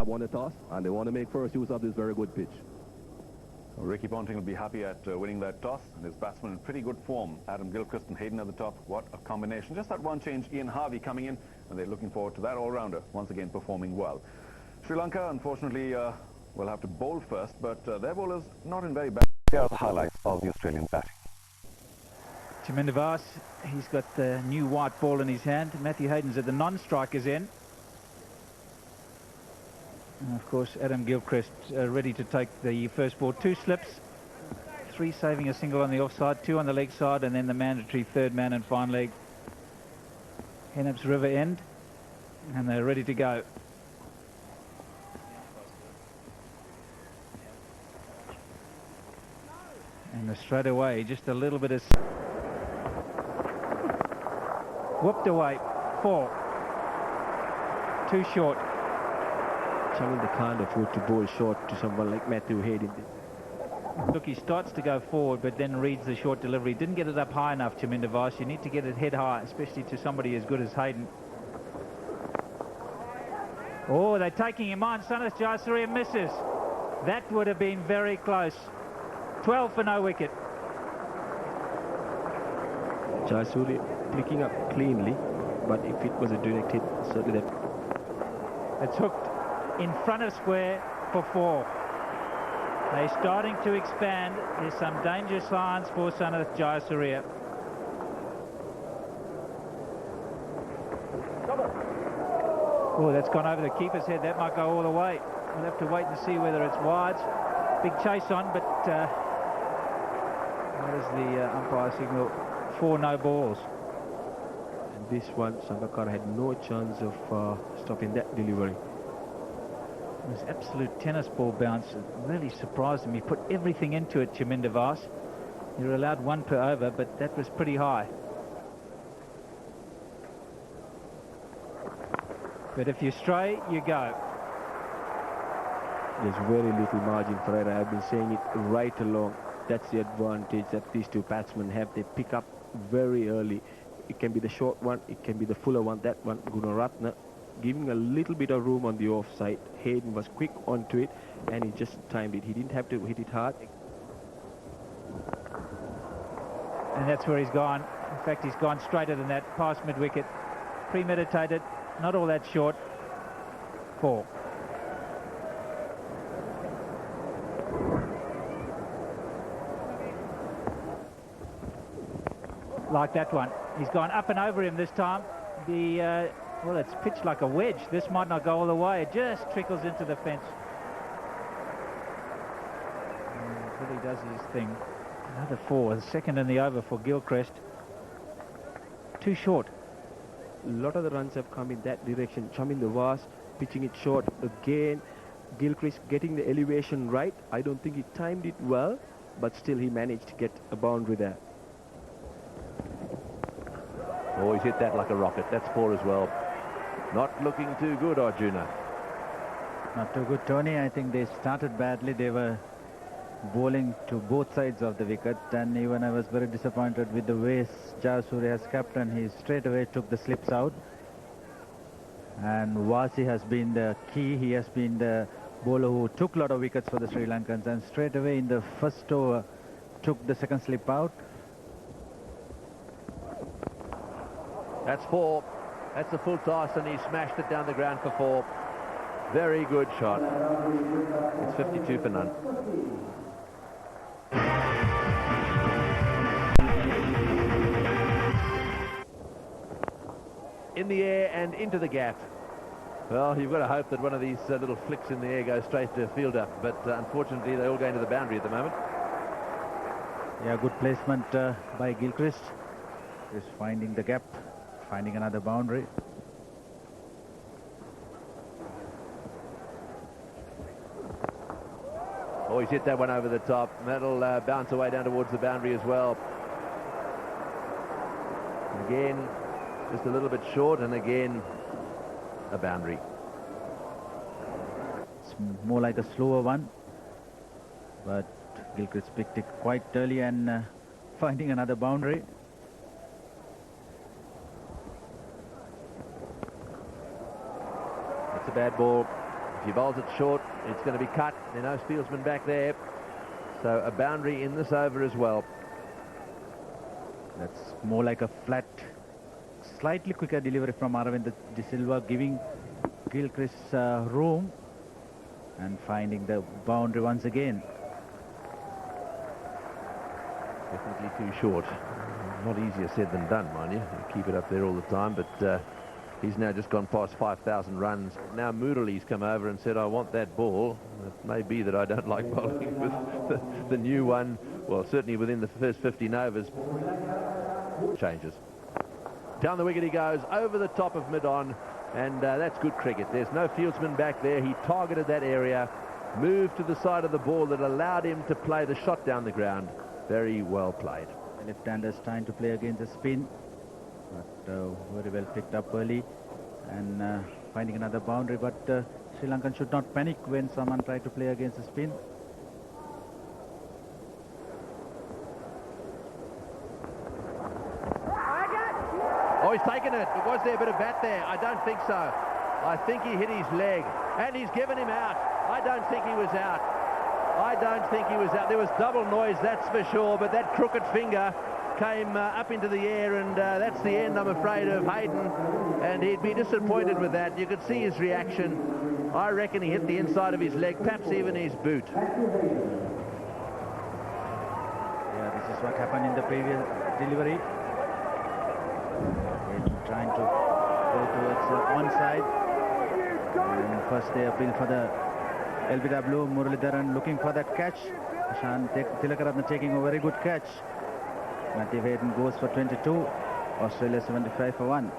have won the toss, and they want to make first use of this very good pitch. Ricky Ponting will be happy at winning that toss, and his batsman in pretty good form. Adam Gilchrist and Hayden at the top. What a combination. Just that one change, Ian Harvey coming in, and they're looking forward to that all-rounder once again performing well. Sri Lanka, unfortunately, will have to bowl first, but their bowlers not in very bad. Here are the highlights of the Australian batting. Chaminda Vaas, he's got the new white ball in his hand. Matthew Hayden's at the non-strikers end. And of course, Adam Gilchrist ready to take the first ball. 2 slips, 3 saving a single on the offside, 2 on the leg side, and then the mandatory third man and fine leg. Hennep's River end, and they're ready to go. And straight away, just a little bit of... Whooped away, 4. Too short. Chaminda can't afford to bowl short to someone like Matthew Hayden. Look, he starts to go forward, but then reads the short delivery. Didn't get it up high enough, Chaminda Vaas. You need to get it head high, especially to somebody as good as Hayden. Oh, they're taking him on. Sanath Jayasuriya misses. That would have been very close. 12 for no wicket. Jayasuriya picking up cleanly, but if it was a direct hit, certainly that... It's hooked in front of square for 4. They're starting to expand. There's some danger signs for Sanath Jayasuriya. Oh, that's gone over the keeper's head. That might go all the way. We'll have to wait and see whether it's wide. Big chase on, but that is the umpire signal for no balls. And this one, Sangakkara had no chance of stopping that delivery. It was absolute tennis ball bounce. It really surprised him. He put everything into it, Chaminda Vaas. You're allowed 1 per over, but that was pretty high. But if you stray, you go. There's very little margin for error. I've been saying it right along. That's the advantage that these two batsmen have. They pick up very early. It can be the short one, it can be the fuller one. That one, Gunaratne, giving a little bit of room on the offside. Hayden was quick onto it, and he just timed it. He didn't have to hit it hard. And that's where he's gone. In fact, he's gone straighter than that, past mid-wicket. Premeditated, not all that short. 4. Like that one. He's gone up and over him this time. Well, it's pitched like a wedge. This might not go all the way. It just trickles into the fence. And it really does his thing. Another 4. The second in the over for Gilchrist. Too short. A lot of the runs have come in that direction. Chaminda Vaas pitching it short again. Gilchrist getting the elevation right. I don't think he timed it well, but still he managed to get a boundary there. Oh, he's hit that like a rocket. That's 4 as well. Not looking too good, Arjuna. Not too good, Tony. I think they started badly. They were bowling to both sides of the wicket, and even I was very disappointed with the way Jayasuriya has captain. He straight away took the slips out, and Vasi has been the key. He has been the bowler who took a lot of wickets for the Sri Lankans, and straight away in the first over took the second slip out. That's 4. That's a full toss, and he smashed it down the ground for 4. Very good shot. It's 52 for none. In the air and into the gap. Well, you've got to hope that one of these little flicks in the air goes straight to a fielder, but unfortunately they all go into the boundary at the moment. Yeah, good placement by Gilchrist. Is finding the gap, finding another boundary. Oh, he's hit that one over the top. That'll bounce away down towards the boundary as well. Again, just a little bit short, and again, a boundary. It's more like a slower one, but Gilchrist picked it quite early and finding another boundary. It's a bad ball. If you bowls it short, it's going to be cut. There are no fieldsmen back there. So a boundary in this over as well. That's more like a flat, slightly quicker delivery from Aravind De Silva, giving Gilchrist room and finding the boundary once again. Definitely too short. Not easier said than done, mind you. You keep it up there all the time, but he's now just gone past 5,000 runs. Now Murali's come over and said, I want that ball. It may be that I don't like bowling with the new one. Well, certainly within the first 15 overs. Changes. Down the wicket he goes, over the top of mid-on, and that's good cricket. There's no fieldsman back there. He targeted that area, moved to the side of the ball that allowed him to play the shot down the ground. Very well played. The left-hander's trying to play against the spin, but very well picked up early and finding another boundary. But Sri Lankan should not panic when someone tried to play against the spin. Oh, he's taken it. Was there a bit of bat there? I don't think so. I think he hit his leg, and he's given him out. I don't think he was out. I don't think he was out. There was double noise, that's for sure, but that crooked finger came up into the air, and that's the end, I'm afraid, of Hayden, and he'd be disappointed with that. You could see his reaction. I reckon he hit the inside of his leg, perhaps even his boot. Yeah, this is what happened in the previous delivery. Trying to go towards one side, and first they appeal for the LBW. Muralidharan looking for that catch. Ishan Tilakaratne taking a very good catch. Matthew Hayden goes for 22. Australia 75 for 1.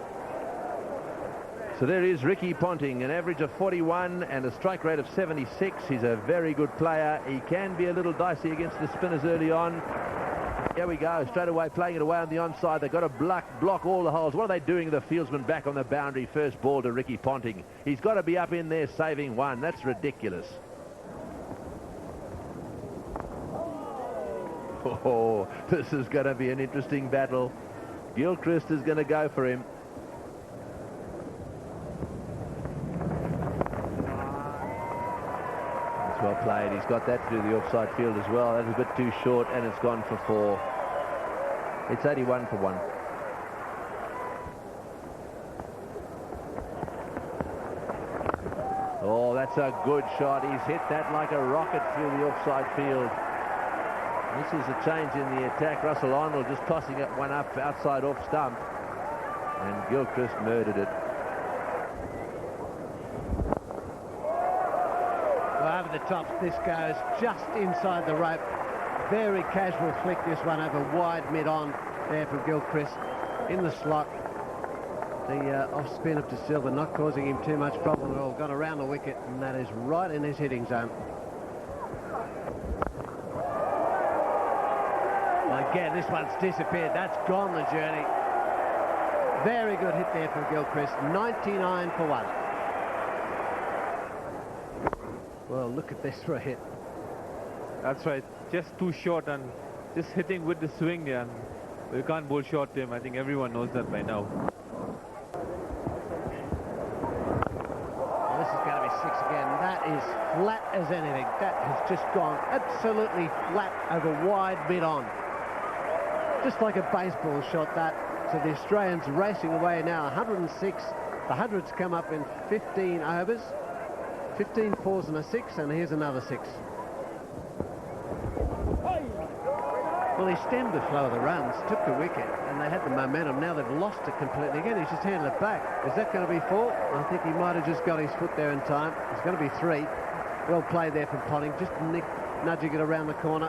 So there is Ricky Ponting, an average of 41 and a strike rate of 76. He's a very good player. He can be a little dicey against the spinners early on. Here we go, straight away playing it away on the onside. They've got to block all the holes. What are they doing? The fieldsman back on the boundary. First ball to Ricky Ponting. He's got to be up in there saving one. That's ridiculous. Oh, this is going to be an interesting battle. Gilchrist is going to go for him. Well played. He's got that through the offside field as well. That was a bit too short, and it's gone for 4. It's 81 for 1. Oh, that's a good shot. He's hit that like a rocket through the offside field. This is a change in the attack. Russell Arnold just tossing it one up outside off stump, and Gilchrist murdered it. Over the top, this goes just inside the rope. Very casual flick, this one over wide mid-on there from Gilchrist in the slot. The off-spin of De Silva not causing him too much problem at all. Gone around the wicket, and that is right in his hitting zone. Well, again, this one's disappeared. That's gone the journey. Very good hit there from Gilchrist. 99 for 1. Well, look at this for a hit. That's right. Just too short and just hitting with the swing. Yeah. You can't bowl short to him. I think everyone knows that by now. Well, this is going to be 6 again. That is flat as anything. That has just gone absolutely flat over wide mid-on. Just like a baseball shot, that. So the Australians racing away now. 106. The hundreds come up in 15 overs. 15 fours and a 6, and here's another 6. Well, he stemmed the flow of the runs, took the wicket, and they had the momentum. Now they've lost it completely again. He's just handed it back. Is that going to be 4? I think he might have just got his foot there in time. It's going to be 3. Well played there from Ponting, just nudging it around the corner.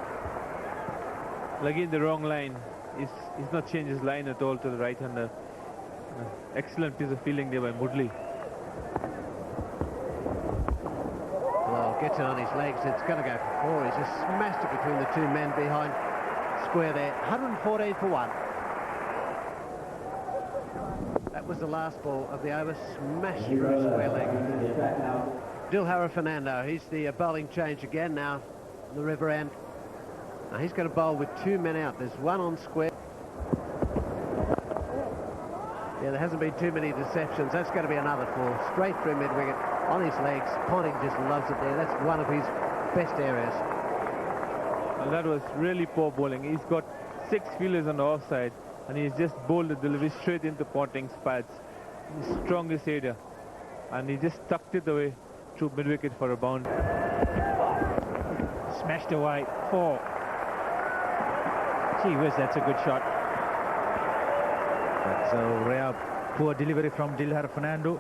Like in the wrong line. He's not changed his line at all to the right-hander. Excellent piece of fielding there by Mudley. Gets it on his legs. It's going to go for 4. He's just smashed it between the 2 men behind square there. 114 for 1. That was the last ball of the over. Smashed through square leg. Dilhara Fernando. He's the bowling change again now on the river end. Now he's going to bowl with 2 men out. There's 1 on square. Yeah, there hasn't been too many deceptions. That's going to be another 4. Straight through mid-wicket. on his legs. Ponting just loves it there. That's one of his best areas. And that was really poor bowling. He's got 6 fielders on the offside, and he's just bowled the delivery straight into Ponting's pads, his strongest area, and he just tucked it away through mid-wicket for a bound. Smashed away. 4. Gee whiz, that's a good shot. That's a rare poor delivery from Dilhar Fernando,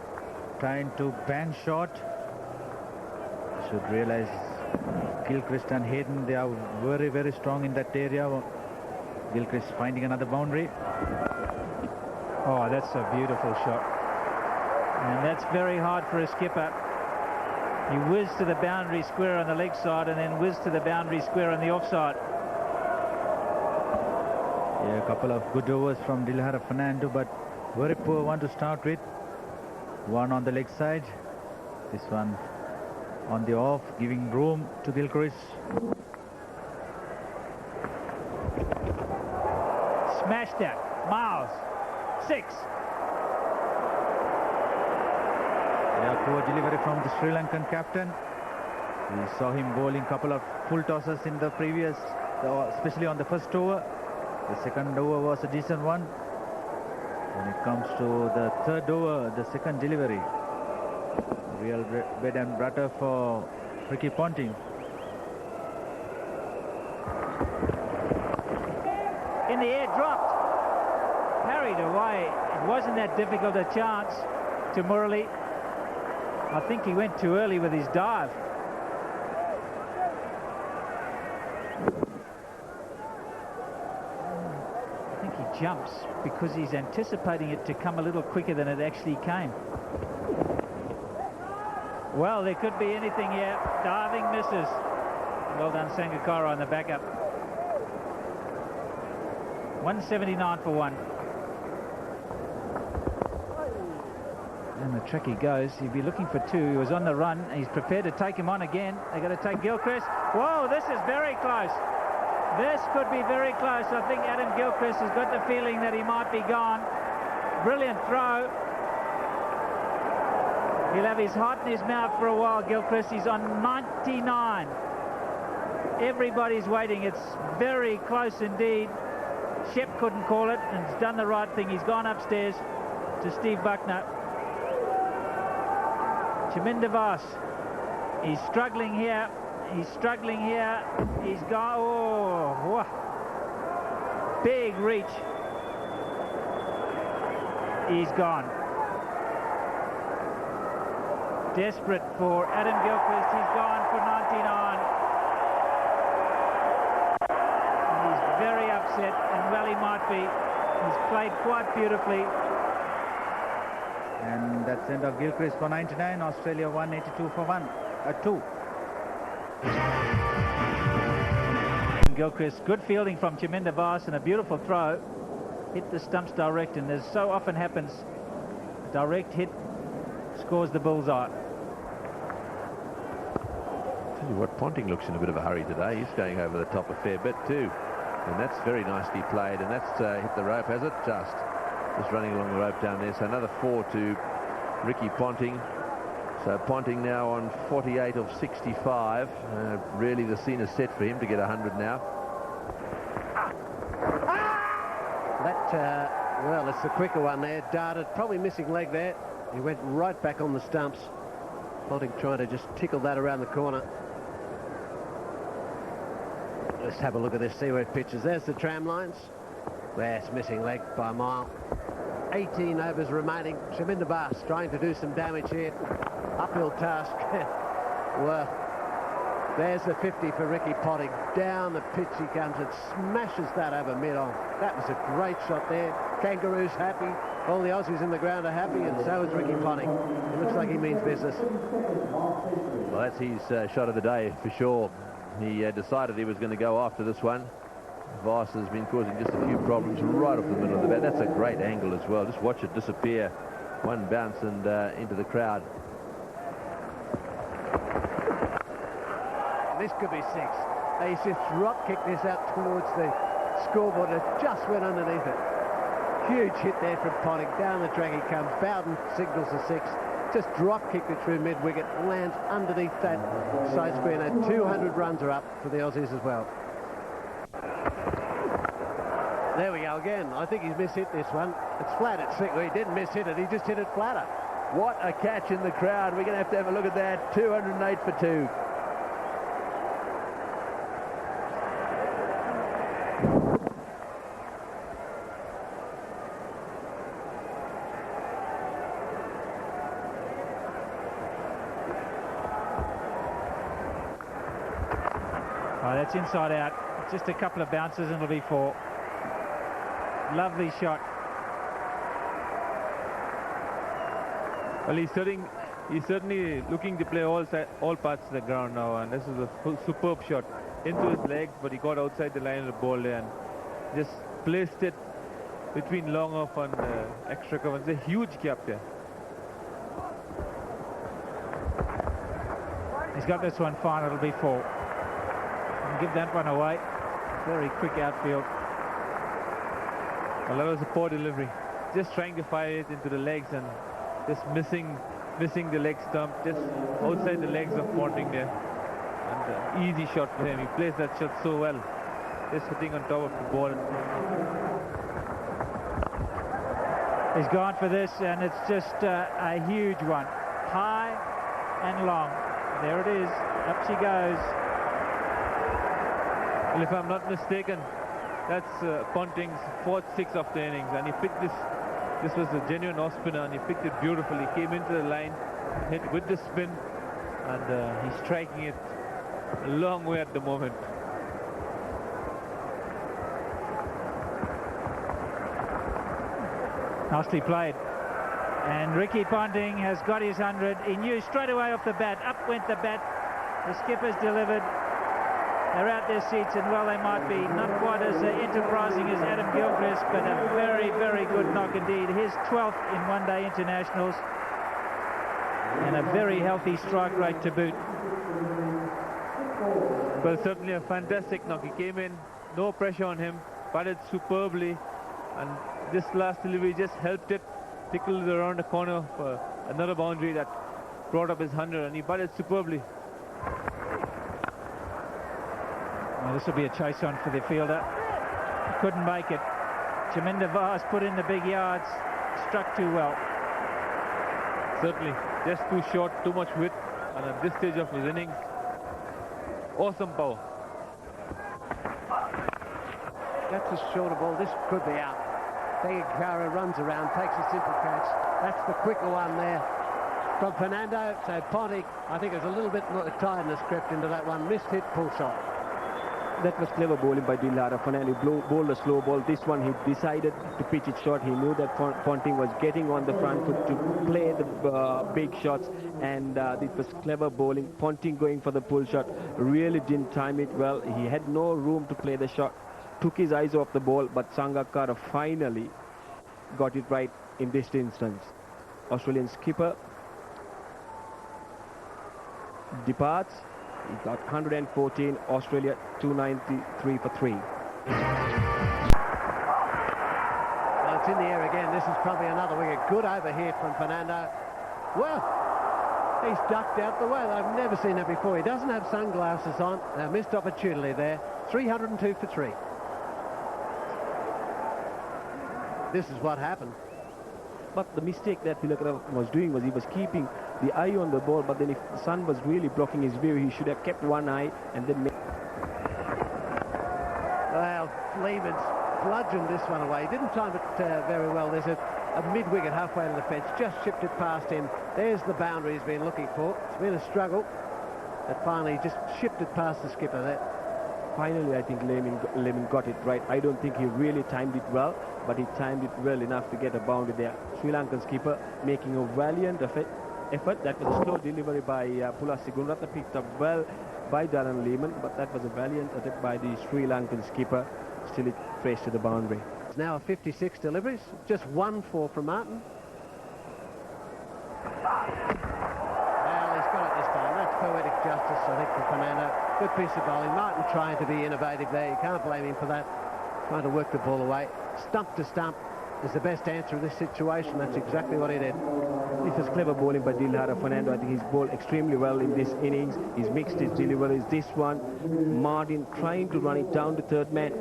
trying to bang shot. Should realize Gilchrist and Hayden, they are very, very strong in that area. Gilchrist finding another boundary. Oh, that's a beautiful shot. And that's very hard for a skipper. He whizzed to the boundary square on the leg side and then whizzed to the boundary square on the offside. Yeah, a couple of good overs from Dilhar Fernando, but very poor one to start with. One on the leg side, this one on the off, giving room to Gilchrist. Smashed that. Miles. 6. Yeah, poor delivery from the Sri Lankan captain. We saw him bowling a couple of full tosses in the previous, especially on the first over. The second over was a decent one. When it comes to the third over, the second delivery, real bread and butter for Ricky Ponting. In the air, dropped. Carried away. It wasn't that difficult a chance to Murali. I think he went too early with his dive. I think he jumps because he's anticipating it to come a little quicker than it actually came. Well, there could be anything here. Diving misses. Well done, Sangakkara on the backup. 179 for 1. And the track he goes. He'd be looking for 2. He was on the run. He's prepared to take him on again. They're going to take Gilchrist. Whoa, this is very close. This could be very close. I think Adam Gilchrist has got the feeling that he might be gone. Brilliant throw. He'll have his heart in his mouth for a while, Gilchrist. He's on 99. Everybody's waiting. It's very close indeed. Shep couldn't call it and has done the right thing. He's gone upstairs to Steve Buckner. Chaminda Vaas. He's struggling here. He's struggling here. He's gone. Oh, whoa. Big reach. He's gone. Desperate for Adam Gilchrist. He's gone for 99. And he's very upset, and well he might be. He's played quite beautifully. And that's end of Gilchrist for 99. Australia 182 for 2. Gilchrist, good fielding from Chaminda Vaas and a beautiful throw. Hit the stumps direct, and as so often happens, direct hit scores the bullseye. Tell you what, Ponting looks in a bit of a hurry today. He's going over the top a fair bit too, and that's very nicely played, and that's hit the rope, has it? Just running along the rope down there. So another 4 to Ricky Ponting. So Ponting now on 48 of 65. Really the scene is set for him to get 100 now. Well, it's the quicker one there. Darted, probably missing leg there. He went right back on the stumps. Ponting trying to just tickle that around the corner. Let's have a look at this, see where it pitches. There's the tram lines. There's missing leg by a mile. 18 overs remaining. Chaminda Vaas trying to do some damage here. Uphill task. Well, there's the 50 for Ricky Ponting. Down the pitch he comes and smashes that over mid-on. That was a great shot there. Kangaroo's happy. All the Aussies in the ground are happy, and so is Ricky Ponting. It looks like he means business. Well, that's his shot of the day for sure. He decided he was going to go after this one. Vaas has been causing just a few problems right off the middle of the bat. That's a great angle as well. Just watch it disappear. One bounce and into the crowd. This could be 6. He's just drop kicked this out towards the scoreboard. It just went underneath it. Huge hit there from Ponting. Down the track he comes. Bowden signals the 6. Just drop kicked it through mid-wicket, lands underneath that side screener. 200 runs are up for the Aussies as well. There we go again. I think he's mishit this one. It's flat at six. Well, he didn't mishit it, he just hit it flatter. What a catch in the crowd. We're going to have a look at that. 208 for 2. Oh, that's inside out. Just a couple of bounces and it'll be 4. Lovely shot. Well, he's certainly looking to play all parts of the ground now, and this is a superb shot into his legs, but he got outside the line of the ball there and just placed it between long off and extra cover. It's a huge gap there. He's got this one fine, it'll be 4. And give that one away. Very quick outfield. Well, that was a poor delivery. Just trying to fire it into the legs and just missing the leg stump, just outside the legs of Ponting there. And easy shot for him. He plays that shot so well. Just sitting on top of the ball. He's gone for this, and it's just a huge one. High and long. There it is. Up she goes. Well, if I'm not mistaken, that's Ponting's 4th 6 of the innings, and he picked this. This was a genuine off spinner, and he picked it beautifully. He came into the line, hit with the spin, and he's striking it a long way at the moment. Nicely played. And Ricky Ponting has got his 100. He knew straight away off the bat. Up went the bat. The skipper's delivered. They're out their seats, and well, they might be. Not quite as enterprising as Adam Gilchrist, but a very, very good knock indeed. His 12th in one-day internationals, and a very healthy strike rate to boot. Well, certainly a fantastic knock. He came in, no pressure on him, batted superbly, and this last delivery just helped it, tickled it around the corner for another boundary that brought up his 100, and he batted superbly. Well, this will be a chase on for the fielder. Couldn't make it. Jaminda Vaz put in the big yards, struck too well. Certainly, just too short, too much width, and at this stage of his innings, awesome power. That's a shorter ball. This could be out. Tegakara runs around, takes a simple catch. That's the quicker one there from Fernando. So Ponting, I think there's a little bit more tiredness crept into that one. Missed hit, pull shot. That was clever bowling by Dillara. Fernando bowled a slow ball. This one he decided to pitch it short. He knew that Ponting was getting on the front foot to play the big shots, and it was clever bowling. Ponting going for the pull shot, really didn't time it well. He had no room to play the shot, took his eyes off the ball, but Sangakkara finally got it right in this instance. Australian skipper departs. He got 114, Australia 293 for 3. Well, it's in the air again. This is probably another wicket. Good over here from Fernando. Well, he's ducked out the way. I've never seen that before. He doesn't have sunglasses on. A missed opportunity there. 302 for 3. This is what happened. But the mistake that Tilakara was doing was he was keeping the eye on the ball, but then if the sun was really blocking his view, he should have kept one eye and then... Well, Lehman's bludgeoned this one away. He didn't time it very well. There's a mid-wicket halfway to the fence, just shipped it past him. There's the boundary he's been looking for. It's been a struggle, but finally just shipped it past the skipper there. Finally, I think Lehman got it right. I don't think he really timed it well, but he timed it well enough to get a boundary there. Sri Lankan skipper making a valiant effort. That was a slow delivery by Pulasi Gunratha, picked up well by Darren Lehman, but that was a valiant attempt by the Sri Lankan skipper. Still it traced to the boundary. It's now a 56 deliveries, just 1-4 from Martin. Well, he's got it this time. That's poetic justice, I think, for Fernando. Good piece of bowling. Martin trying to be innovative there. You can't blame him for that. Trying to work the ball away. Stump to stump is the best answer in this situation. That's exactly what he did. This was clever bowling by Dilhara Fernando. I think he's bowled extremely well in this innings. He's mixed his deliveries. This one, Martin trying to run it down to third man,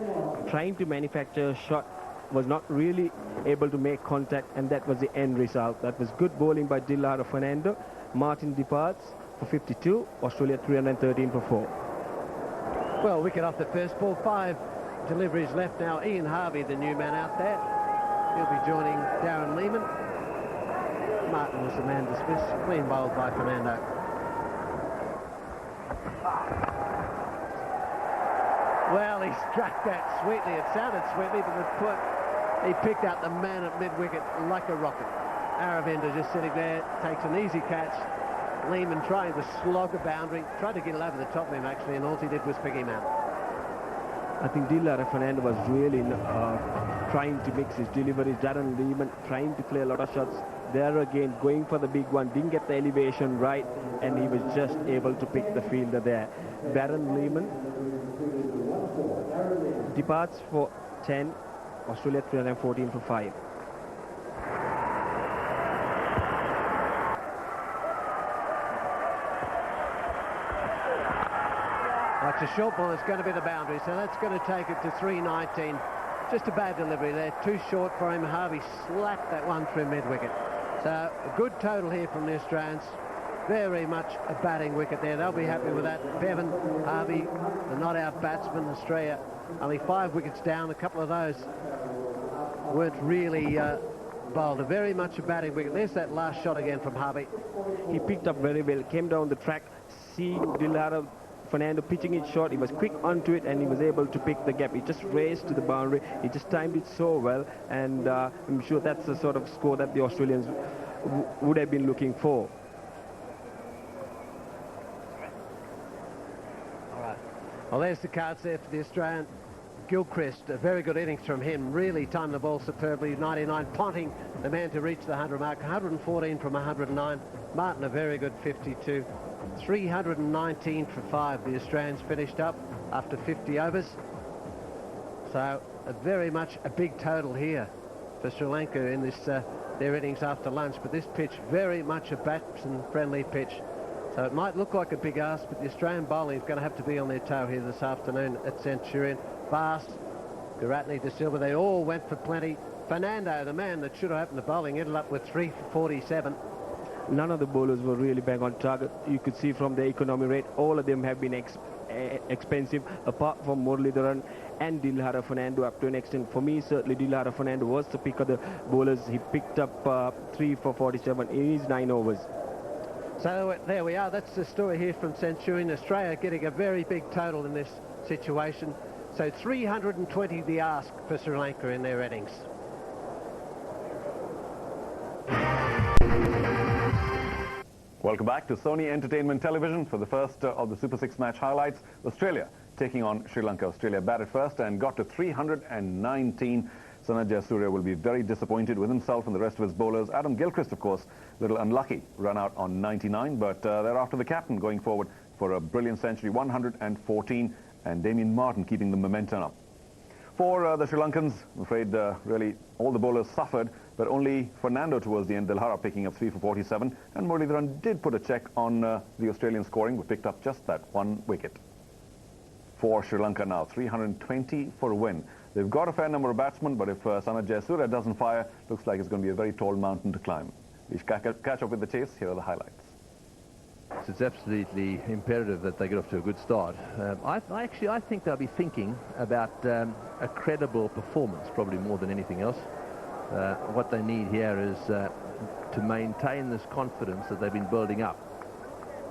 trying to manufacture a shot, was not really able to make contact, and that was the end result. That was good bowling by Dilhara Fernando. Martin departs for 52, Australia 313 for 4. Well, wicket off the first ball, 5 deliveries left now. Ian Harvey, the new man out there. He'll be joining Darren Lehman. Martin was the man dismissed, clean bowled by Fernando. Well, he struck that sweetly. It sounded sweetly, but he picked out the man at mid-wicket like a rocket. Aravinda just sitting there, takes an easy catch. Lehman trying to slog a boundary, tried to get it over the top of him actually, and all he did was pick him out. I think Dilhara Fernando was really trying to mix his deliveries. Darren Lehman trying to play a lot of shots. There again, going for the big one, didn't get the elevation right, and he was just able to pick the fielder there. Darren Lehman departs for 10, Australia 314 for 5. It's a short ball, it's going to be the boundary, so that's going to take it to 319. Just a bad delivery there, too short for him. Harvey slapped that one through mid-wicket. So a good total here from the Australians. Very much a batting wicket there. They'll be happy with that. Bevan, Harvey, the not-out batsman, Australia, only 5 wickets down. A couple of those weren't really bowled. Very much a batting wicket. There's that last shot again from Harvey. He picked up very well, came down the track, seeing Dilhara Fernando pitching it short. He was quick onto it and he was able to pick the gap. He just raced to the boundary. He just timed it so well, and I'm sure that's the sort of score that the Australians would have been looking for. All right. Well, there's the cards there for the Australian. Gilchrist, a very good innings from him. Really timed the ball superbly. 99, Ponting, the man to reach the 100 mark. 114 from 109. Martin, a very good 52. 319 for 5. The Australians finished up after 50 overs. So very much a big total here for Sri Lanka in this their innings after lunch. But this pitch, very much a batsman-friendly pitch. So it might look like a big ask, but the Australian bowling is going to have to be on their toe here this afternoon at Centurion. Fast, Garatni, De Silva, they all went for plenty. Fernando, the man that should have happened to bowling, ended up with 3 for 47. None of the bowlers were really bang on target. You could see from the economy rate, all of them have been expensive, apart from Muralidharan and Dilhara Fernando up to an extent. For me, certainly Dilhara Fernando was the pick of the bowlers. He picked up 3 for 47 in his 9 overs. So there we are. That's the story here from Centurion. Australia getting a very big total in this situation. So 320 the ask for Sri Lanka in their innings. Welcome back to Sony Entertainment Television for the first of the Super 6 match highlights. Australia taking on Sri Lanka. Australia batted first and got to 319. Sanat Jayasuriya will be very disappointed with himself and the rest of his bowlers. Adam Gilchrist, of course, a little unlucky, run out on 99, but thereafter the captain going forward for a brilliant century, 114, and Damien Martin keeping the momentum up. For the Sri Lankans, I'm afraid really all the bowlers suffered, but only Fernando towards the end, Dilhara picking up 3 for 47, and Muralidharan did put a check on the Australian scoring, but picked up just that 1 wicket. For Sri Lanka now, 320 for a win. They've got a fair number of batsmen, but if Sanat Jayasuriya doesn't fire, looks like it's going to be a very tall mountain to climb. We should catch up with the chase. Here are the highlights. It's absolutely imperative that they get off to a good start. I think they'll be thinking about a credible performance, probably more than anything else. What they need here is to maintain this confidence that they've been building up.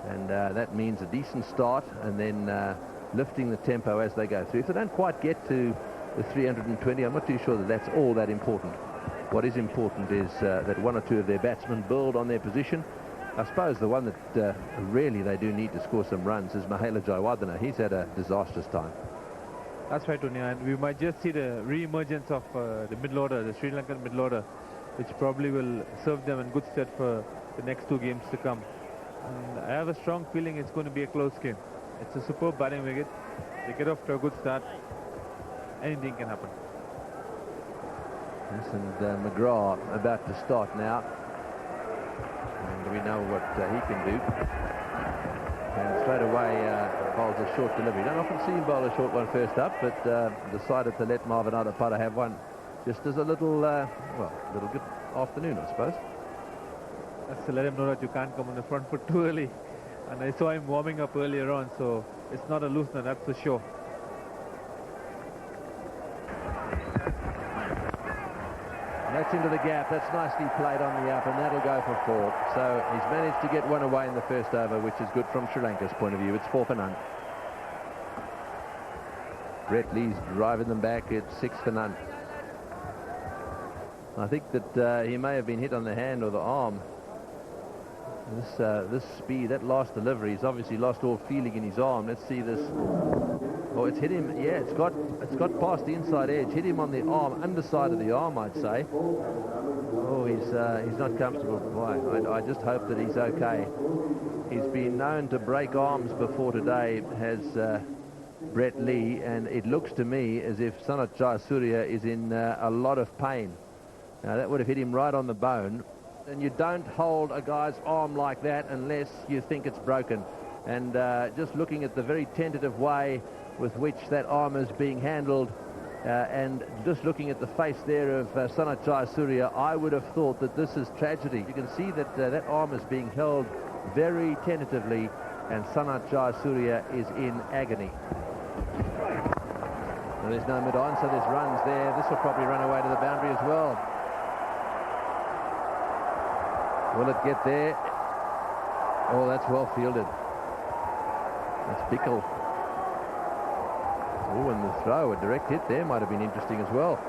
And that means a decent start and then lifting the tempo as they go through. If they don't quite get to the 320, I'm not too sure that that's all that important. What is important is that 1 or 2 of their batsmen build on their position. I suppose the one that really they do need to score some runs is Mahela Jayawardene. He's had a disastrous time. That's right, Tony, and we might just see the re-emergence of the middle order, the Sri Lankan middle order, which probably will serve them in good stead for the next 2 games to come. And I have a strong feeling it's going to be a close game. It's a superb batting wicket. They get off to a good start. Anything can happen. Yes, and McGrath about to start now. we know what he can do. And straight away bowls a short delivery. Don't often see him bowl a short one first up, but decided to let Marvin Adapata have one just as a little, little good afternoon, I suppose. That's to let him know that you can't come on the front foot too early. And I saw him warming up earlier on, so it's not a loosener, that's for sure. That's into the gap. That's nicely played on the up, and that'll go for 4. So he's managed to get one away in the first over, which is good from Sri Lanka's point of view. It's 4 for none. Brett Lee's driving them back. It's 6 for none. I think that he may have been hit on the hand or the arm. This speed, that last delivery, he's obviously lost all feeling in his arm. Let's see this. Oh, it's hit him. Yeah, it's got past the inside edge. Hit him on the arm, underside of the arm, I'd say. Oh, he's not comfortable. Boy, I just hope that he's okay. He's been known to break arms before today, has Brett Lee, and it looks to me as if Sanat Jayasuriya is in a lot of pain. Now, that would have hit him right on the bone. And you don't hold a guy's arm like that unless you think it's broken. And just looking at the very tentative way with which that arm is being handled, and just looking at the face there of Sanat Jayasuriya, I would have thought that this is tragedy. You can see that that arm is being held very tentatively, and Sanat Jayasuriya is in agony. Well, there's no mid-on, so there's runs there. This will probably run away to the boundary as well. Will it get there? Oh, that's well fielded. That's Bickle. Oh, and the throw, a direct hit there might have been interesting as well.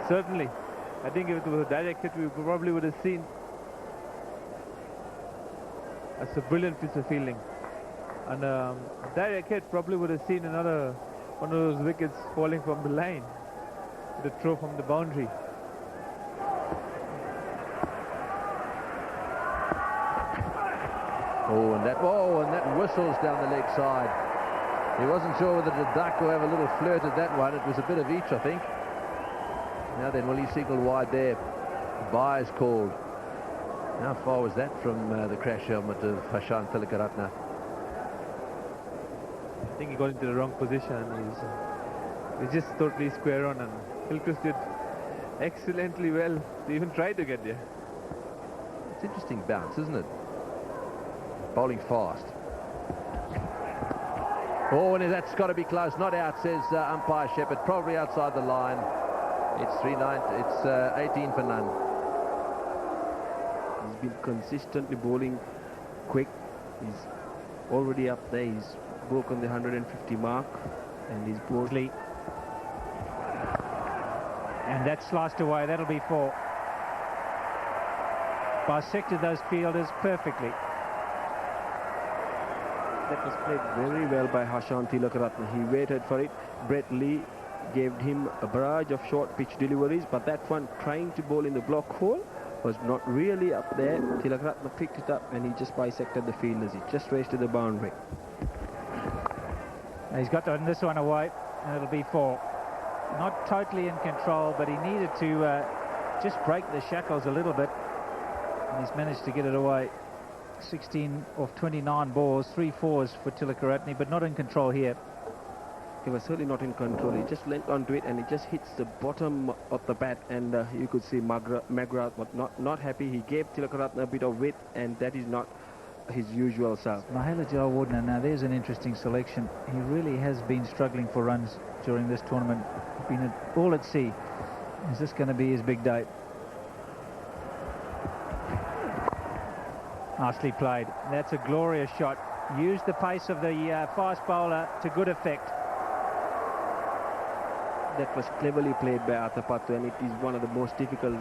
Certainly. I think if it was a direct hit, we probably would have seen. That's a brilliant piece of fielding. And a direct hit probably would have seen another one of those wickets falling from the line. The throw from the boundary. Oh, and that whistles down the leg side. He wasn't sure whether to duck or have a little flirt at that one. It was a bit of each, I think. Now then, will he signal wide there? Bye is called. How far was that from the crash helmet of Hashan Tilakaratne? I think he got into the wrong position, and he's just totally square on, and Gilchrist did excellently well to even try to get there. It's interesting bounce, isn't it? Bowling fast. Oh, and that's got to be close. Not out, says umpire Shepherd. Probably outside the line. It's 3-9. It's 18 for none. He's been consistently bowling quick. He's already up there. He's broken the 150 mark, and he's bowled. And that's sliced away. That'll be 4. Bisected those fielders perfectly. That was played very well by Hashan Tilakaratne. He waited for it. Brett Lee gave him a barrage of short pitch deliveries, but that one trying to bowl in the block hole was not really up there. Tilakaratne picked it up and he just bisected the fielders. He just raced to the boundary. He's got to run this one away, and it'll be 4. Not totally in control, but he needed to just break the shackles a little bit, and he's managed to get it away. 16 of 29 balls, 3 4s for Tilakaratne, but not in control here. He was certainly not in control. He just leant onto it and it just hits the bottom of the bat, and you could see McGrath was not happy. He gave Tilakaratne a bit of width, and that is not his usual self. Mahela Jayawardene, now there's an interesting selection. He really has been struggling for runs during this tournament. Been all at sea. Is this going to be his big day? Nicely played. That's a glorious shot. Used the pace of the fast bowler to good effect. That was cleverly played by Athapattu, and it is one of the most difficult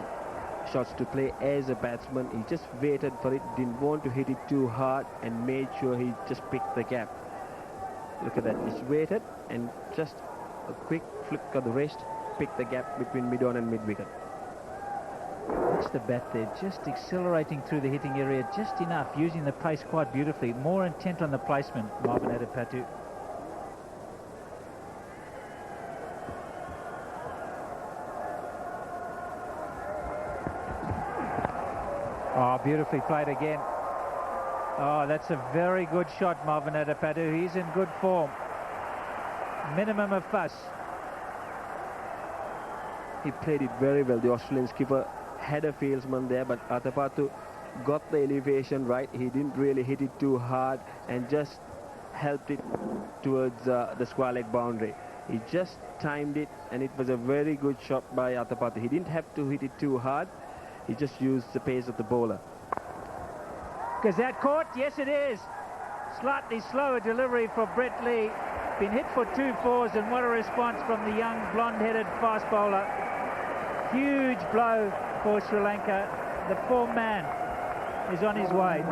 shots to play as a batsman. He just waited for it, didn't want to hit it too hard, and made sure he just picked the gap. Look at that. He's waited and just a quick flick of the wrist, picked the gap between mid-on and mid-wicket. Watch the bat there, just accelerating through the hitting area just enough, using the pace quite beautifully. More intent on the placement, Marvin Adapatu. beautifully played again. Oh, that's a very good shot, Marvin Adapatu. He's in good form. Minimum of fuss. He played it very well. The Australian skipper had a fieldsman there, but Atapattu got the elevation right. He didn't really hit it too hard and just helped it towards the square leg boundary. He just timed it, and it was a very good shot by Atapattu. He didn't have to hit it too hard. He just used the pace of the bowler. Is that caught? Yes, it is. Slightly slower delivery for Brett Lee. Been hit for 2 fours, and what a response from the young blonde-headed fast bowler. Huge blow for Sri Lanka. The form man is on his way.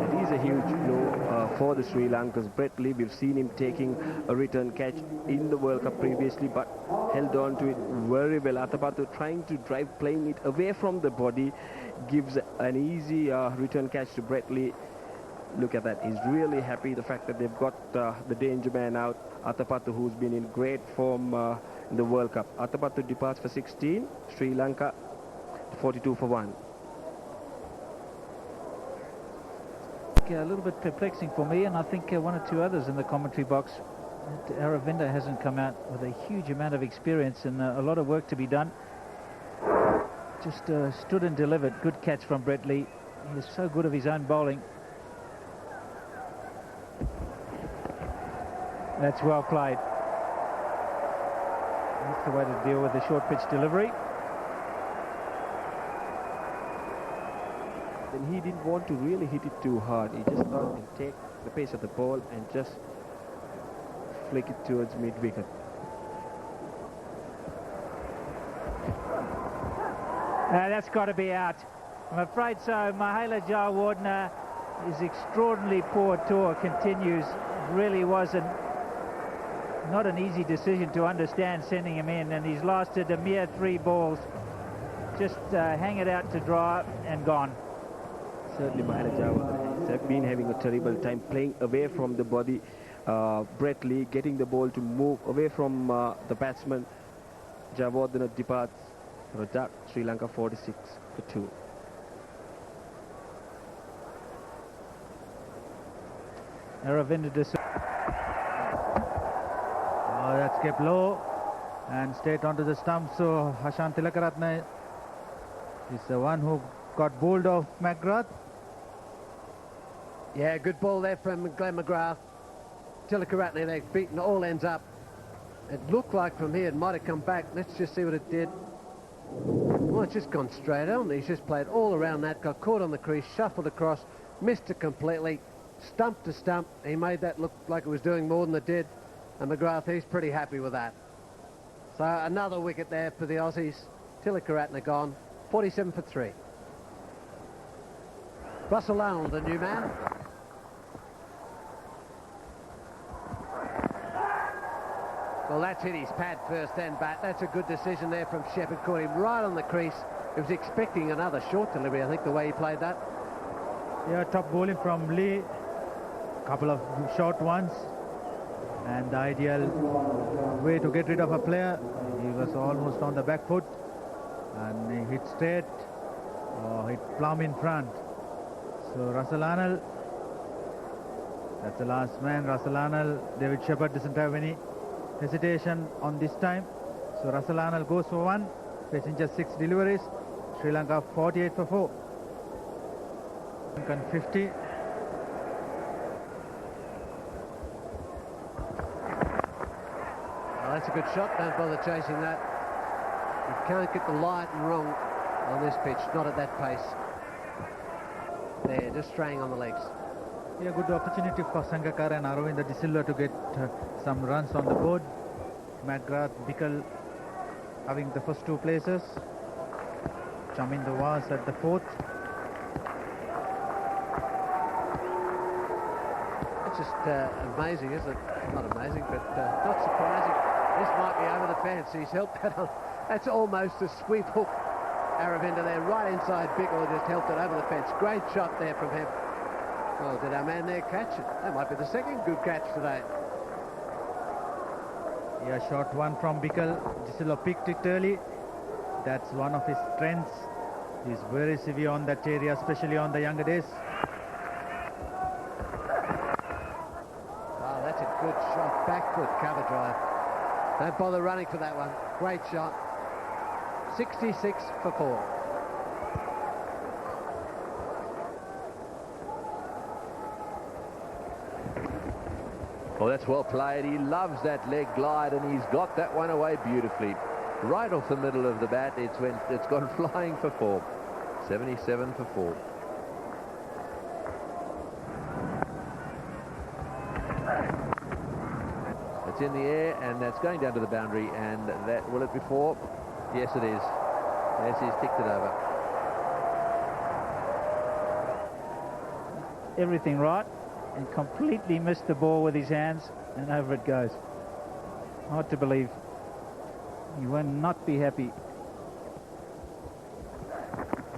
It is a huge blow for the Sri Lankans. Brett Lee, we've seen him taking a return catch in the World Cup previously, but held on to it very well. Atapattu trying to drive, playing it away from the body, gives an easy return catch to Brett Lee. Look at that. He's really happy the fact that they've got the danger man out, Atapattu, who's been in great form in the World Cup. Atapattu departs for 16, Sri Lanka 42 for 1. A little bit perplexing for me, and I think one or two others in the commentary box. Aravinda hasn't come out with a huge amount of experience and a lot of work to be done. Just stood and delivered. Good catch from Brett Lee. He is so good of his own bowling. That's well played. That's the way to deal with the short pitch delivery. Then he didn't want to really hit it too hard. He just thought he'd take the pace of the ball and just flick it towards mid-wicket. That's got to be out. I'm afraid so. Mahela Jayawardene, his extraordinarily poor tour continues. Really was not an easy decision to understand sending him in, and he's lasted a mere 3 balls. Just hang it out to dry and gone. Certainly Mahela Jayawardene has been having a terrible time playing away from the body. Brett Lee getting the ball to move away from the batsman. Jayawardene departs for a duck. Sri Lanka 46 for 2. Aravinda that's kept low and straight onto the stump. So Hashan Tilakaratne is the one who got bowled off McGrath. Yeah, good ball there from Glenn McGrath. Tilakaratne, they've beaten all ends up. It looked like from here it might have come back. Let's just see what it did. Well, it's just gone straight on. He's just played all around that, got caught on the crease, shuffled across, missed it completely, stump to stump. He made that look like it was doing more than it did. And McGrath, he's pretty happy with that. So another wicket there for the Aussies. Tilakaratne gone, 47 for 3. Russell Arnold, the new man. Well, that's hit his pad first, then bat. That's a good decision there from Shepherd. Caught him right on the crease. He was expecting another short delivery, I think, the way he played that. Yeah, top bowling from Lee. Couple of short ones. And the ideal way to get rid of a player. He was almost on the back foot. And he hit straight. Or hit plumb in front. So Russell Arnold. That's the last man. Russell Arnold. David Shepherd doesn't have any hesitation on this time. So Russell Arnold goes for 1, facing just 6 deliveries. Sri Lanka 48 for 4. Lankan 50. Well, that's a good shot. Don't bother chasing that. You can't get the light and wrong on this pitch, not at that pace. There, just straying on the legs. Yeah, good opportunity for Sangakkara and Aravinda De Silva to get some runs on the board. McGrath, Bickle having the first 2 places. Chaminda was at the 4th. It's just amazing, isn't it? Not amazing, but not surprising. This might be over the fence. He's helped that on. That's almost a sweep hook. Aravinda there, right inside Bickle, just helped it over the fence. Great shot there from him. Well, did our man there catch it? That might be the second good catch today. Yeah, short one from Bickle. De Silva picked it early. That's one of his strengths. He's very severe on that area, especially on the younger days. Oh, that's a good shot. Back foot cover drive. Don't bother running for that one. Great shot. 66 for 4. Well, that's well played. He loves that leg glide, and he's got that one away beautifully. Right off the middle of the bat, it's gone flying for 4. 77 for 4. It's in the air, and that's going down to the boundary, and that, will it be 4? Yes, it is. Yes, he's ticked it over. Everything right, and completely missed the ball with his hands, and over it goes. Hard to believe. He will not be happy.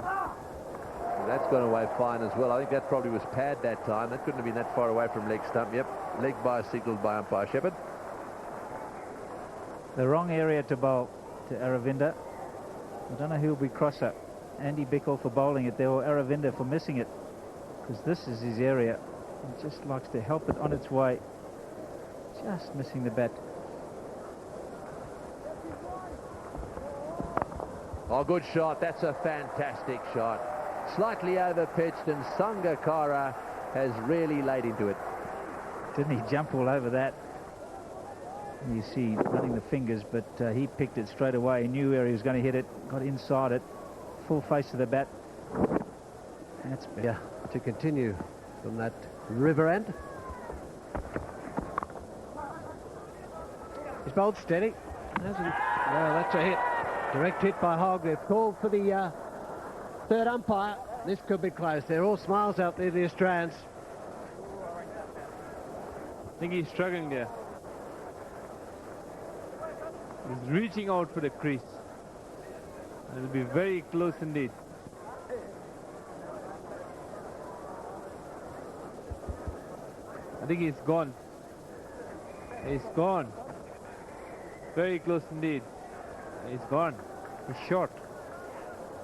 Well, that's gone away fine as well. I think that probably was pad that time. That couldn't have been that far away from leg stump. Yep, leg bicycled by umpire Shepherd. The wrong area to bowl to Aravinda. I don't know who'll be crosser. Andy Bickle for bowling it there, or Aravinda for missing it, because this is his area. He just likes to help it on its way. Just missing the bat. Oh, good shot. That's a fantastic shot. Slightly over-pitched, and Sangakkara has really laid into it. Didn't he jump all over that? You see running the fingers, but he picked it straight away. He knew where he was going to hit it, got inside it, full face of the bat. That's better. Yeah, to continue from that river end. He's bowled steady. Hasn't he? Well, that's a hit. Direct hit by Hogg. They've called for the third umpire. This could be close. They're all smiles out there, the Australians. I think he's struggling there. He's reaching out for the crease. It'll be very close indeed. I think he's gone. He's gone. Very close indeed. He's gone. He's short.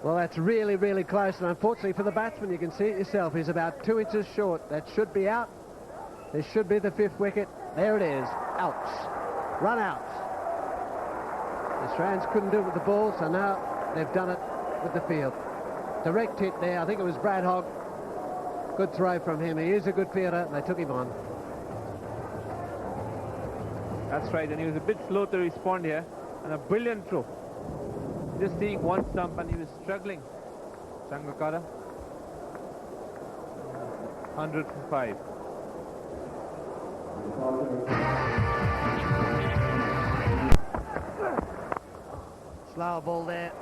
Well, that's really, really close, and unfortunately for the batsman, you can see it yourself, he's about 2 inches short. That should be out. This should be the 5th wicket. There it is. Outs. Run outs. The Australians couldn't do it with the ball, so now they've done it with the field. Direct hit there. I think it was Brad Hogg. Good throw from him. He is a good fielder, and they took him on. That's right, and he was a bit slow to respond here, and a brilliant throw. Just seeing one stump, and he was struggling. Sangakkara. 100 for 5. Slower ball there.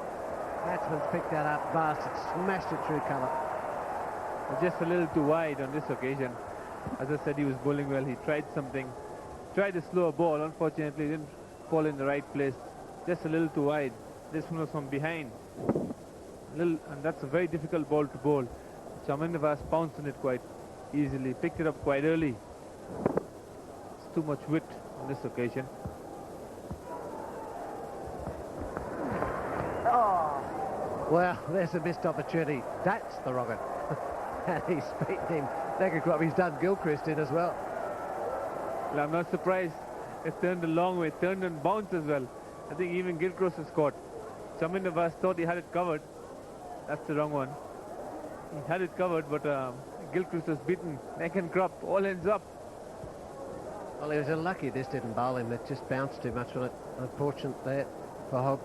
Batsman's picked that up. Bastard smashed it through cover. Just a little too wide on this occasion. As I said, he was bowling well. He tried something. Tried a slower ball. Unfortunately, didn't fall in the right place. Just a little too wide. This one was from behind. And that's a very difficult ball to bowl. Chaminda Vaas pounced on it quite easily. Picked it up quite early. It's too much width on this occasion. Well, there's a missed opportunity. That's the wrong one. And he's beaten him. He's done Gilchrist in as well. Well, I'm not surprised. It turned a long way. Turned and bounced as well. I think even Gilchrist was caught. Chaminda Vaas thought he had it covered. That's the wrong one. He had it covered, but Gilchrist was beaten. Neck and crop. All ends up. Well, he was unlucky this didn't bowl him. It just bounced too much on it. Unfortunate there for Hogg.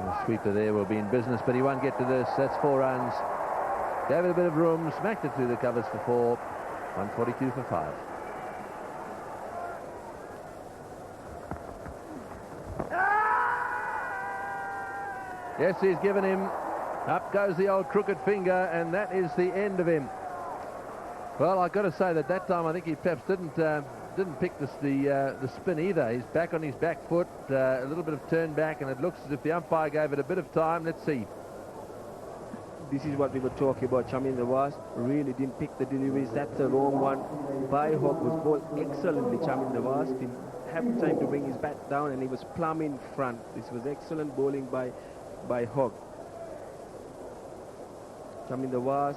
The sweeper there will be in business, but he won't get to this. That's 4 runs. Gave it a bit of room, smacked it through the covers for 4. 142 for 5. Yes, he's given him. Up goes the old crooked finger, and that is the end of him. Well, I've got to say that time I think he perhaps didn't pick the spin either. He's back on his back foot, a little bit of turn back, and it looks as if the umpire gave it a bit of time. Let's see. This is what we were talking about. Chaminda Vaas really didn't pick the deliveries. That's the wrong one. By Hogg was bowled excellently. Chaminda Vaas didn't have time to bring his bat down, and he was plumb in front. This was excellent bowling by Hogg. Chaminda Was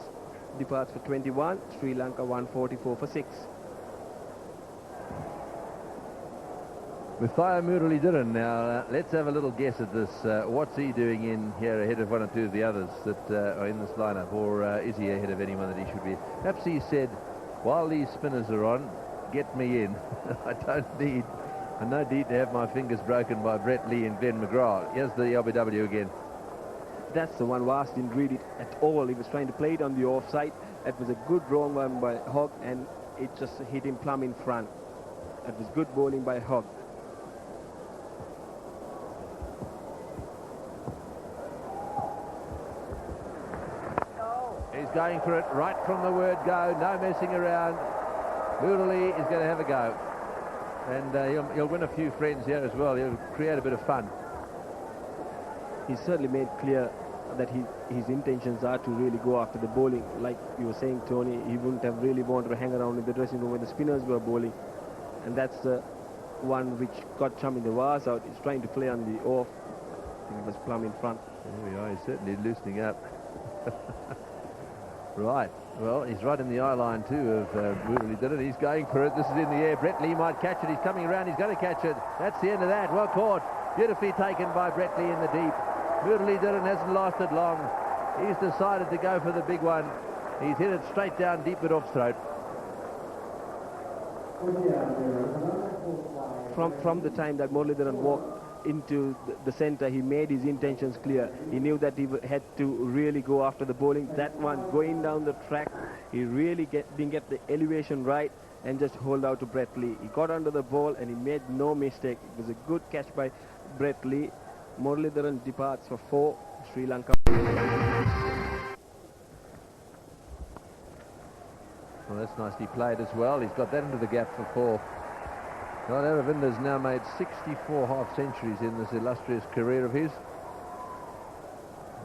departs for 21, Sri Lanka 144 for 6. With Thaya Muralidharan now, let's have a little guess at this. What's he doing in here ahead of one or two of the others that are in this lineup, or is he ahead of anyone that he should be? Perhaps he said, while these spinners are on, get me in. I no need to have my fingers broken by Brett Lee and Glenn McGrath. Here's the LBW again. That's the one Was didn't read it at all. He was trying to play it on the offside. That was a good wrong one by Hogg, and it just hit him plumb in front. That was good bowling by Hogg. He's going for it right from the word go, no messing around. Murali is going to have a go. And he'll win a few friends here as well. He'll create a bit of fun. He certainly made clear that his intentions are to really go after the bowling. Like you were saying, Tony, he wouldn't have really wanted to hang around in the dressing room when the spinners were bowling. And that's the one which got Chaminda Was out. He's trying to play on the off. I think it was plumb in front. There we are, he's certainly loosening up. Right, well, he's right in the eye line too of Muralidharan. He's going for it. This is in the air. Brett Lee might catch it. He's coming around. He's going to catch it. That's the end of that. Well caught. Beautifully taken by Brett Lee in the deep. Muralidharan hasn't lasted long. He's decided to go for the big one. He's hit it straight down deep at off throat. From the time that Muralidharan walked into the centre, he made his intentions clear. He knew that he had to really go after the bowling. That one going down the track, he really didn't get the elevation right and just hold out to Brett Lee. He got under the ball and he made no mistake. It was a good catch by Brett Lee. Muralidharan departs for 4, Sri Lanka. Well, that's nicely played as well. He's got that into the gap for 4. Well, Aravinda's now made 64 half-centuries in this illustrious career of his.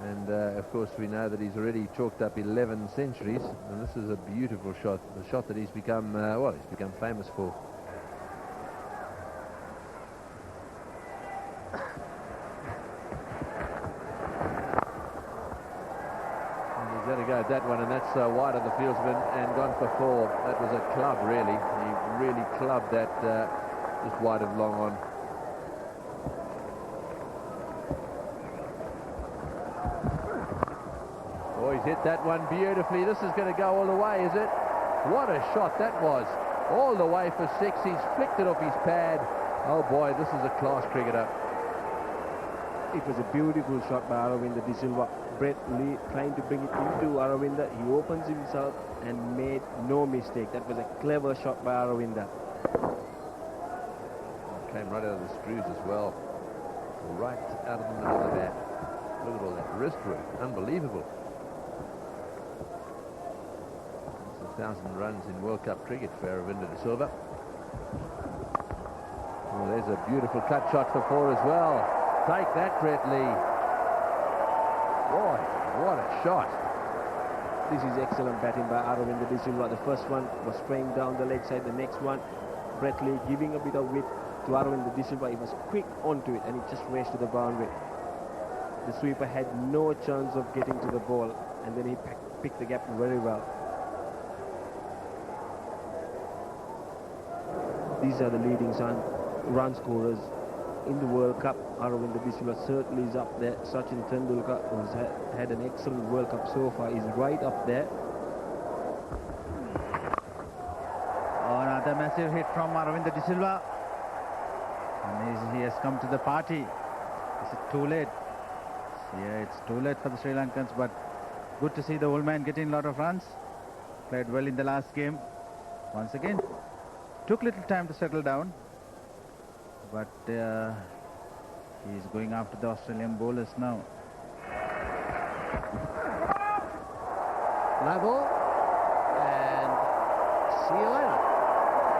And, of course, we know that he's already chalked up 11 centuries. And this is a beautiful shot, the shot that he's become, he's become famous for. And he's going to go at that one, and that's wide of the fieldsman and gone for 4. That was a club, really. He really clubbed that just wide of long on. Oh, he's hit that one beautifully. This is going to go all the way, is it? What a shot that was. All the way for 6. He's flicked it off his pad. Oh boy, this is a class cricketer. It was a beautiful shot by Aravinda De Silva. Brett Lee trying to bring it into Aravinda. He opens himself and made no mistake. That was a clever shot by Aravinda. Came right out of the screws as well. Right out of the middle of the bat. Look at all that wrist work. Unbelievable. That's 1,000 runs in World Cup cricket for Aravinda De Silva. Oh, there's a beautiful cut shot for 4 as well. Take that, Brett Lee. Boy, what a shot. This is excellent batting by Aravinda De Silva. The first one was spraying down the leg side. The next one, Brett Lee giving a bit of width to Aravinda De Silva. He was quick onto it and it just raced to the boundary. The sweeper had no chance of getting to the ball, and then he picked the gap very well. These are the leading run scorers in the World Cup. Aravinda De Silva certainly is up there. Sachin Tendulkar, who's had an excellent World Cup so far, is right up there. Oh, another massive hit from Aravinda De Silva. And he has come to the party. Is it too late? Yeah, it's too late for the Sri Lankans, but good to see the old man getting a lot of runs. Played well in the last game. Once again, took little time to settle down, but he's going after the Australian bowlers now. No ball, and see you later.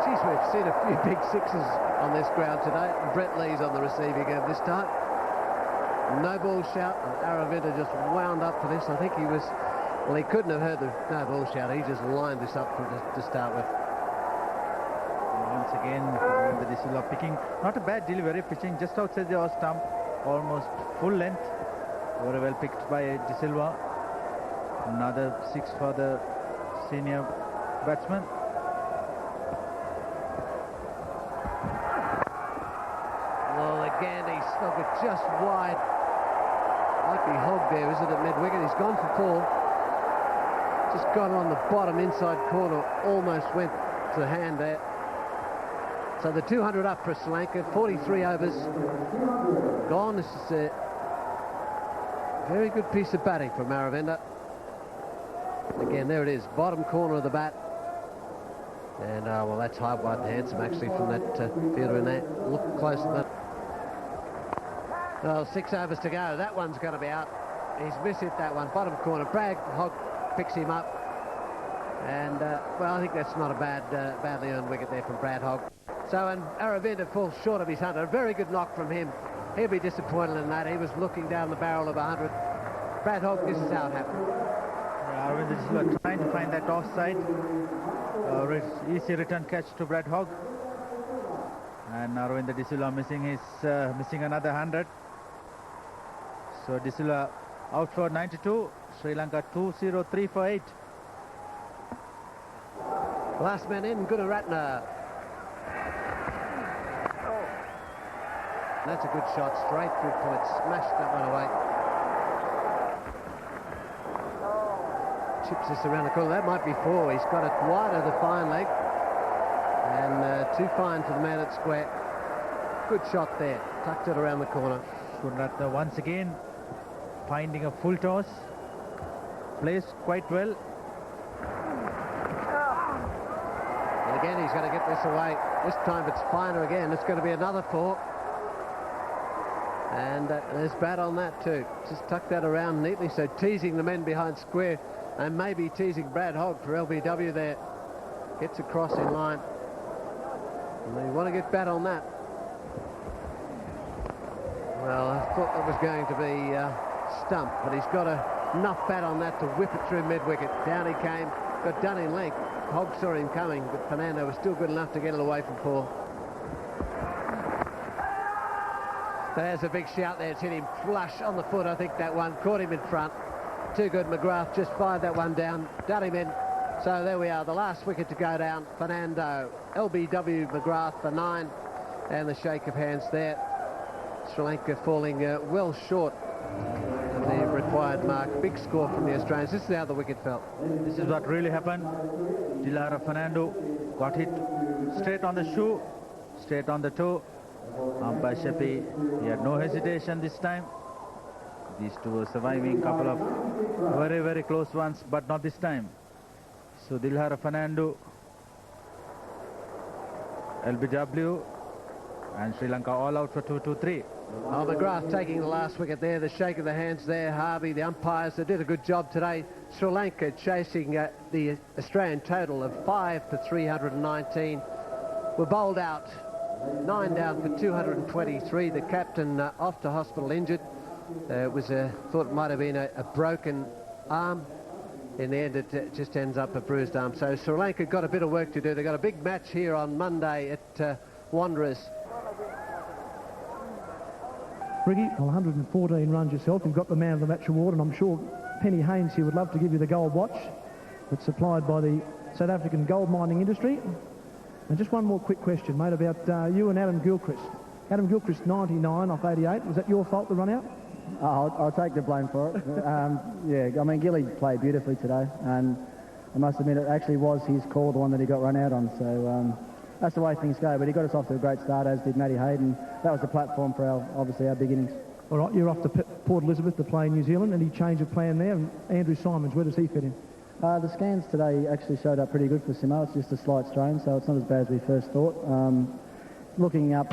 Geez, we've seen a few big 6s on this ground today. Brett Lee's on the receiving end this time. No ball shout, and Aravinda just wound up for this. I think he was, well, he couldn't have heard the no ball shout. He just lined this up to start with. Once again, the De Silva picking. Not a bad delivery, pitching just outside the off stump, almost full length. Very well picked by De Silva. Another 6 for the senior batsman. Well, again, he's stuck it just wide. Might be Hogg there, isn't it, mid-wicket? He's gone for 4. Just got on the bottom inside corner, almost went to hand there. So the 200 up for Sri Lanka, 43 overs gone. This is a very good piece of batting from Maravenda. Again, there it is, bottom corner of the bat. And, well, that's high, wide and handsome, actually, from that fielder in there. Look close to that. Well, 6 overs to go. That one's going to be out. He's mishit that one. Bottom corner. Bragg, Hogg picks him up. And, well, I think that's not a badly earned wicket there from Brad Hogg. So, and Aravinda falls short of his 100. A very good knock from him. He'll be disappointed in that. He was looking down the barrel of 100. Brad Hogg, this is how it happened. Aravinda is trying to find that offside. Easy return catch to Brad Hogg. And Aravinda De Silva missing another 100. So De Silva out for 92. Sri Lanka 203 for 8. Last man in, Gunaratne. That's a good shot, straight through point. Smashed that one away. Chips this around the corner. That might be 4. He's got it wide of the fine leg. And too fine for the man at square. Good shot there. Tucked it around the corner. Gunaratne once again finding a full toss. Plays quite well. And again, he's going to get this away. This time it's finer again. It's going to be another 4. And there's bat on that too. Just tuck that around neatly. So teasing the men behind square. And maybe teasing Brad Hogg for LBW there. Gets across in line. And they want to get bat on that. Well, I thought that was going to be stump, but he's got enough bat on that to whip it through mid-wicket. Down he came, got done in length. Hogg saw him coming, but Fernando was still good enough to get it away from 4. There's a big shout there. It's hit him flush on the foot, I think, that one. Caught him in front. Too good. McGrath just fired that one down, done him in. So there we are, the last wicket to go down. Fernando, LBW McGrath for 9, and the shake of hands there. Sri Lanka falling well short of the required mark. Big score from the Australians. This is how the wicket fell. This is what really happened. Dilara Fernando got hit straight on the shoe, straight on the toe. Umpire Sheppy, he had no hesitation this time. These two were surviving, couple of very, very close ones, but not this time. So Dilhara Fernando, LBW, and Sri Lanka all out for 2-2-3. Oh, McGrath taking the last wicket there. The shake of the hands there. Harvey, the umpires, they did a good job today. Sri Lanka chasing the Australian total of 5 for 319. Were bowled out. 9 down for 223. The captain off to hospital injured. It was thought it might have been a broken arm. In the end, it just ends up a bruised arm. So Sri Lanka got a bit of work to do. They've got a big match here on Monday at Wanderers. Ricky, 114 runs yourself. You've got the man of the match award, and I'm sure Penny Haynes here would love to give you the gold watch that's supplied by the South African gold mining industry. And just one more quick question, mate, about you and Adam Gilchrist. Adam Gilchrist, 99 off 88. Was that your fault, the run out? I'll take the blame for it. Yeah, I mean, Gilly played beautifully today, and I must admit it actually was his call, the one that he got run out on. So that's the way things go. But he got us off to a great start, as did Matty Hayden. That was the platform for obviously our big innings. All right, you're off to Port Elizabeth to play New Zealand. Any change of plan there? And Andrew Simons, where does he fit in? The scans today actually showed up pretty good for Simo. It's just a slight strain, so it's not as bad as we first thought. Looking up...